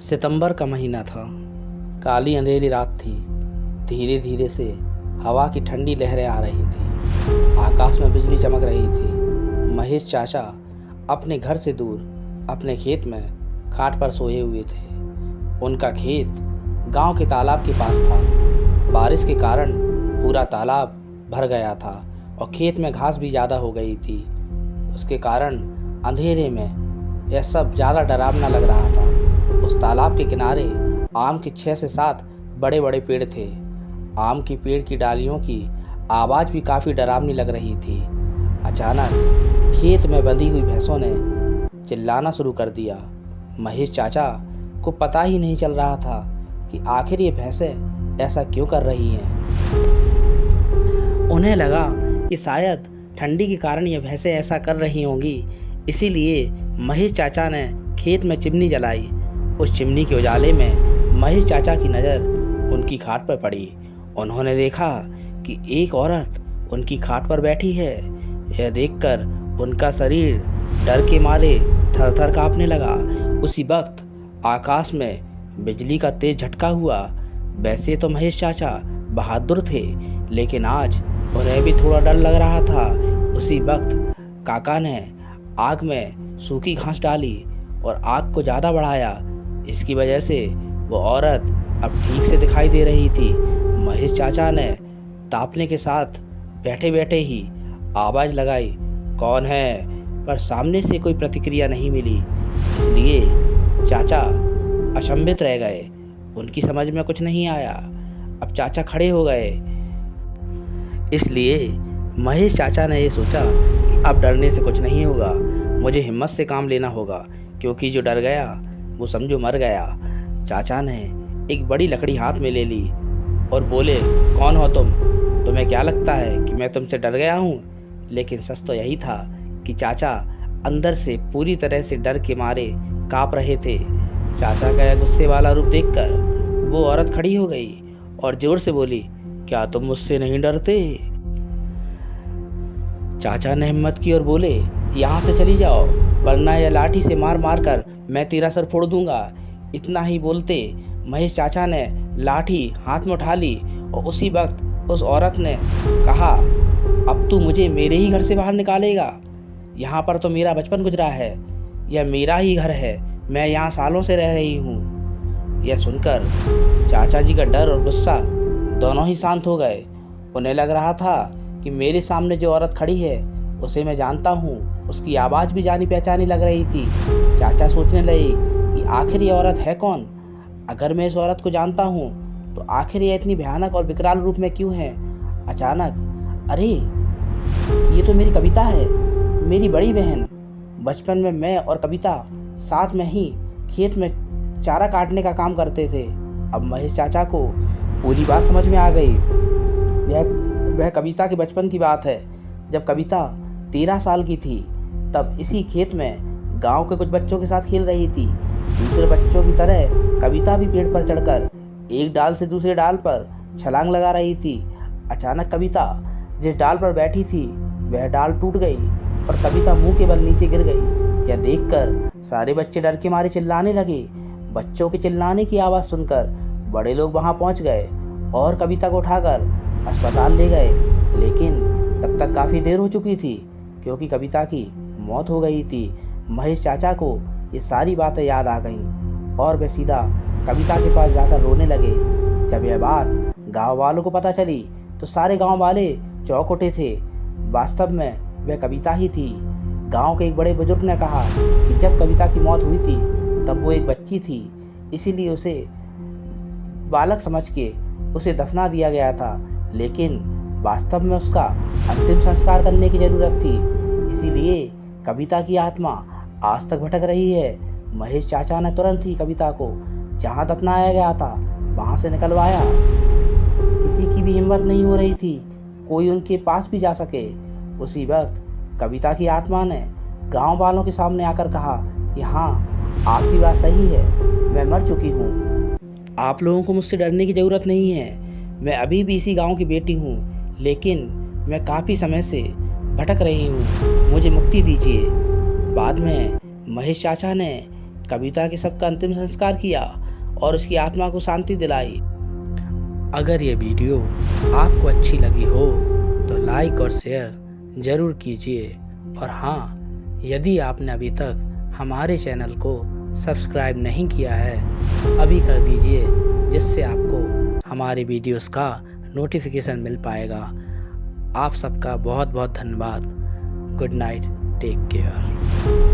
सितंबर का महीना था। काली अंधेरी रात थी। धीरे धीरे से हवा की ठंडी लहरें आ रही थी। आकाश में बिजली चमक रही थी। महेश चाचा अपने घर से दूर अपने खेत में खाट पर सोए हुए थे। उनका खेत गांव के तालाब के पास था। बारिश के कारण पूरा तालाब भर गया था और खेत में घास भी ज़्यादा हो गई थी। उसके कारण अंधेरे में यह सब ज़्यादा डरावना लग रहा था। उस तालाब के किनारे आम के 6 से 7 बड़े बड़े पेड़ थे। आम की पेड़ की डालियों की आवाज़ भी काफ़ी डरावनी लग रही थी। अचानक खेत में बंधी हुई भैंसों ने चिल्लाना शुरू कर दिया। महेश चाचा को पता ही नहीं चल रहा था कि आखिर ये भैंसें ऐसा क्यों कर रही हैं। उन्हें लगा कि शायद ठंडी के कारण ये भैंसें ऐसा कर रही होंगी, इसीलिए महेश चाचा ने खेत में चिमनी जलाई। उस चिमनी के उजाले में महेश चाचा की नज़र उनकी खाट पर पड़ी। उन्होंने देखा कि एक औरत उनकी खाट पर बैठी है। यह देखकर उनका शरीर डर के मारे थर थर काँपने लगा। उसी वक्त आकाश में बिजली का तेज झटका हुआ। वैसे तो महेश चाचा बहादुर थे, लेकिन आज उन्हें भी थोड़ा डर लग रहा था। उसी वक्त काका ने आग में सूखी घास डाली और आग को ज़्यादा बढ़ाया। इसकी वजह से वो औरत अब ठीक से दिखाई दे रही थी। महेश चाचा ने तापने के साथ बैठे बैठे ही आवाज़ लगाई, कौन है? पर सामने से कोई प्रतिक्रिया नहीं मिली। इसलिए चाचा अचंभित रह गए। उनकी समझ में कुछ नहीं आया। अब चाचा खड़े हो गए। इसलिए महेश चाचा ने ये सोचा कि अब डरने से कुछ नहीं होगा, मुझे हिम्मत से काम लेना होगा, क्योंकि जो डर गया वो समझो मर गया। चाचा ने एक बड़ी लकड़ी हाथ में ले ली और बोले, कौन हो तुम? तुम्हें क्या लगता है कि मैं तुमसे डर गया हूँ? लेकिन सच तो यही था कि चाचा अंदर से पूरी तरह से डर के मारे काँप रहे थे। चाचा का यह गुस्से वाला रूप देखकर वो औरत खड़ी हो गई और जोर से बोली, क्या तुम मुझसे नहीं डरते? चाचा ने हिम्मत की और बोले, यहाँ से चली जाओ, वरना यह लाठी से मार मार कर मैं तेरा सर फोड़ दूंगा। इतना ही बोलते महेश चाचा ने लाठी हाथ में उठा ली और उसी वक्त उस औरत ने कहा, अब तू मुझे मेरे ही घर से बाहर निकालेगा? यहाँ पर तो मेरा बचपन गुजरा है, यह मेरा ही घर है, मैं यहाँ सालों से रह रही हूँ। यह सुनकर चाचा जी का डर और गुस्सा दोनों ही शांत हो गए। उन्हें लग रहा था कि मेरे सामने जो औरत खड़ी है उसे मैं जानता हूँ, उसकी आवाज़ भी जानी पहचानी लग रही थी। चाचा सोचने लगे कि आखिर ये औरत है कौन? अगर मैं इस औरत को जानता हूँ तो आखिर ये इतनी भयानक और विकराल रूप में क्यों है? अचानक, अरे ये तो मेरी कविता है, मेरी बड़ी बहन। बचपन में मैं और कविता साथ में ही खेत में चारा काटने का काम करते थे। अब महेश चाचा को पूरी बात समझ में आ गई। वह कविता के बचपन की बात है, जब कविता 13 साल की थी। तब इसी खेत में गांव के कुछ बच्चों के साथ खेल रही थी। दूसरे बच्चों की तरह कविता भी पेड़ पर चढ़कर एक डाल से दूसरे डाल पर छलांग लगा रही थी। अचानक कविता जिस डाल पर बैठी थी वह डाल टूट गई और कविता मुंह के बल नीचे गिर गई। यह देखकर सारे बच्चे डर के मारे चिल्लाने लगे। बच्चों के चिल्लाने की आवाज़ सुनकर बड़े लोग वहां पहुंच गए और कविता को उठाकर अस्पताल ले गए। लेकिन तब तक काफ़ी देर हो चुकी थी, क्योंकि कविता की मौत हो गई थी। महेश चाचा को ये सारी बातें याद आ गईं और वे सीधा कविता के पास जाकर रोने लगे। जब यह बात गांव वालों को पता चली तो सारे गांव वाले चौंक उठे थे। वास्तव में वह कविता ही थी। गांव के एक बड़े बुजुर्ग ने कहा कि जब कविता की मौत हुई थी तब वो एक बच्ची थी, इसीलिए उसे बालक समझ के उसे दफना दिया गया था। लेकिन वास्तव में उसका अंतिम संस्कार करने की ज़रूरत थी, इसीलिए कविता की आत्मा आज तक भटक रही है। महेश चाचा ने तुरंत ही कविता को जहाँ दफनाया गया था वहाँ से निकलवाया। किसी की भी हिम्मत नहीं हो रही थी कोई उनके पास भी जा सके। उसी वक्त कविता की आत्मा ने गांव वालों के सामने आकर कहा कि हाँ, आपकी बात सही है, मैं मर चुकी हूँ। आप लोगों को मुझसे डरने की ज़रूरत नहीं है। मैं अभी भी इसी गांव की बेटी हूँ, लेकिन मैं काफ़ी समय से भटक रही हूँ, मुझे मुक्ति दीजिए। बाद में महेश चाचा ने कविता के शव का अंतिम संस्कार किया और उसकी आत्मा को शांति दिलाई। अगर ये वीडियो आपको अच्छी लगी हो तो लाइक और शेयर ज़रूर कीजिए। और हाँ, यदि आपने अभी तक हमारे चैनल को सब्सक्राइब नहीं किया है अभी कर दीजिए, जिससे आपको हमारे वीडियोस का नोटिफिकेशन मिल पाएगा। आप सबका बहुत बहुत धन्यवाद। Good night, take care.